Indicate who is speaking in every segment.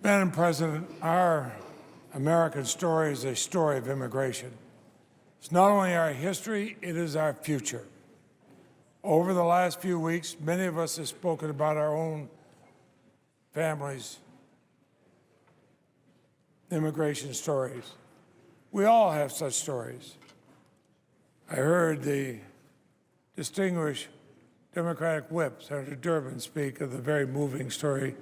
Speaker 1: Madam President, our American story is a story of immigration. It's not only our history, it is our future. Over the last few weeks, many of us have spoken about our own families' immigration stories. We all have such stories. I heard the distinguished Democratic whip, Senator Durbin, speak of the very moving story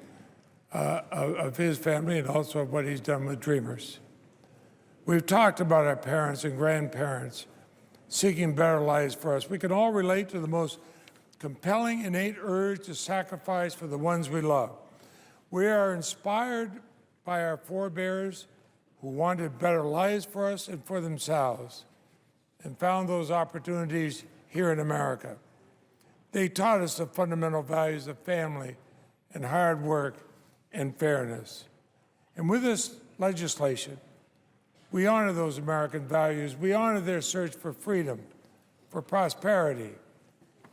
Speaker 1: of his family and also of what he's done with Dreamers. We've talked about our parents and grandparents seeking better lives for us. We can all relate to the most compelling innate urge to sacrifice for the ones we love. We are inspired by our forebears who wanted better lives for us and for themselves and found those opportunities here in America. They taught us the fundamental values of family and hard work and fairness. And with this legislation, we honor those American values. We honor their search for freedom, for prosperity,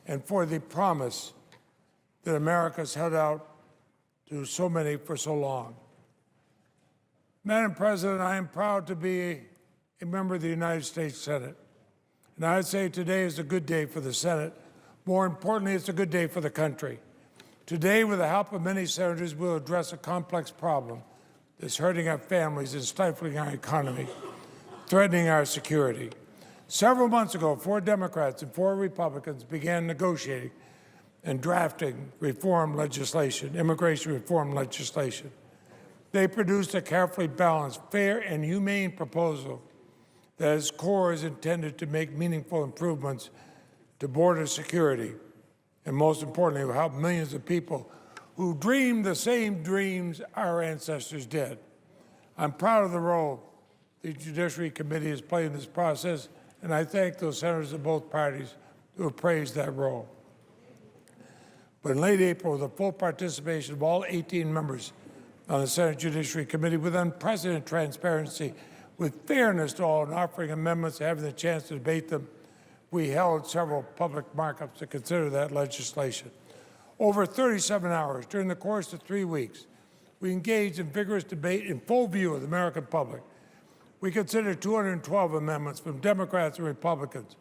Speaker 1: and for the promise that America's held out to so many for so long. Madam President, I am proud to be a member of the United States Senate. And I'd say today is a good day for the Senate. More importantly, it's a good day for the country. Today, with the help of many senators, we'll address a complex problem that's hurting our families and stifling our economy, threatening our security. Several months ago, 4 Democrats and 4 Republicans began negotiating and drafting reform legislation, immigration reform legislation. They produced a carefully balanced, fair, and humane proposal that at its core is intended to make meaningful improvements to border security, and most importantly, will help millions of people who dream the same dreams our ancestors did. I'm proud of the role the Judiciary Committee has played in this process, and I thank those senators of both parties who have praised that role. But in late April, with the full participation of all 18 members on the Senate Judiciary Committee, with unprecedented transparency, with fairness to all, and offering amendments and having the chance to debate them, we held several public markups to consider that legislation. Over 37 hours during the course of 3 weeks, we engaged in vigorous debate in full view of the American public. We considered 212 amendments from Democrats and Republicans.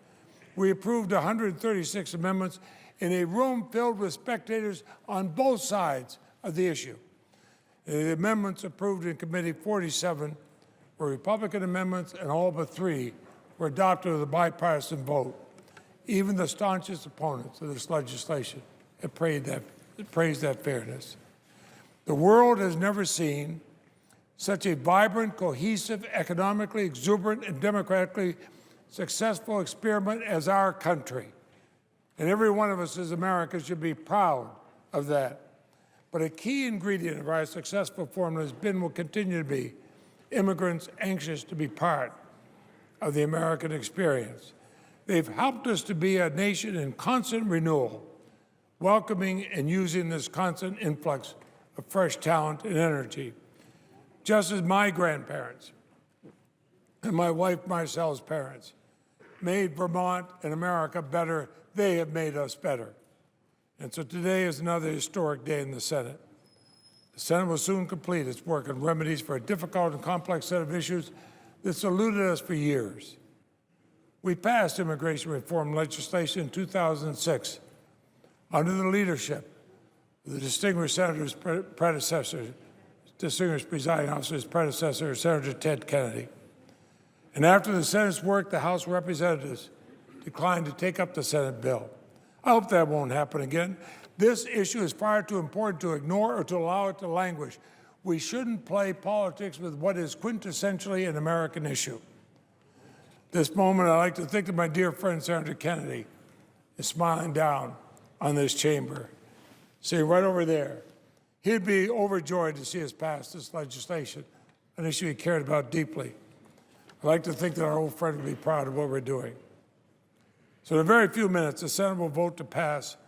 Speaker 1: We approved 136 amendments in a room filled with spectators on both sides of the issue. The amendments approved in committee, 47 were Republican amendments, and all but 3 were adopted with a bipartisan vote. Even the staunchest opponents of this legislation have praised that fairness. The world has never seen such a vibrant, cohesive, economically exuberant, and democratically successful experiment as our country. And every one of us as Americans should be proud of that. But a key ingredient of our successful formula has been, will continue to be, immigrants anxious to be part of the American experience. They've helped us to be a nation in constant renewal, welcoming and using this constant influx of fresh talent and energy. Just as my grandparents and my wife Marcel's parents made Vermont and America better, they have made us better. And so today is another historic day in the Senate. The Senate will soon complete its work on remedies for a difficult and complex set of issues that's eluded us for years. We passed immigration reform legislation in 2006 under the leadership of the distinguished senator's predecessor, distinguished presiding officer's predecessor, Senator Ted Kennedy. And after the Senate's work, the House of Representatives declined to take up the Senate bill. I hope that won't happen again. This issue is far too important to ignore or to allow it to languish. We shouldn't play politics with what is quintessentially an American issue. This moment, I'd like to think that my dear friend, Senator Kennedy, is smiling down on this chamber. See, right over there. He'd be overjoyed to see us pass this legislation, an issue he cared about deeply. I'd like to think that our old friend would be proud of what we're doing. So in a very few minutes, the Senate will vote to pass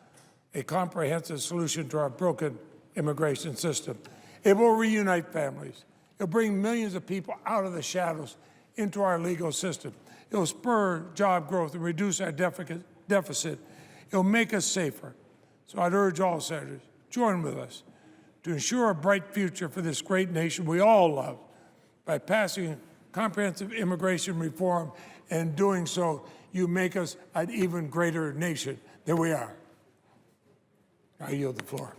Speaker 1: a comprehensive solution to our broken immigration system. It will reunite families. It'll bring millions of people out of the shadows into our legal system. It'll spur job growth and reduce our deficit. It'll make us safer. So I'd urge all senators, join with us to ensure a bright future for this great nation we all love by passing comprehensive immigration reform, and doing so, you make us an even greater nation than we are. I yield the floor.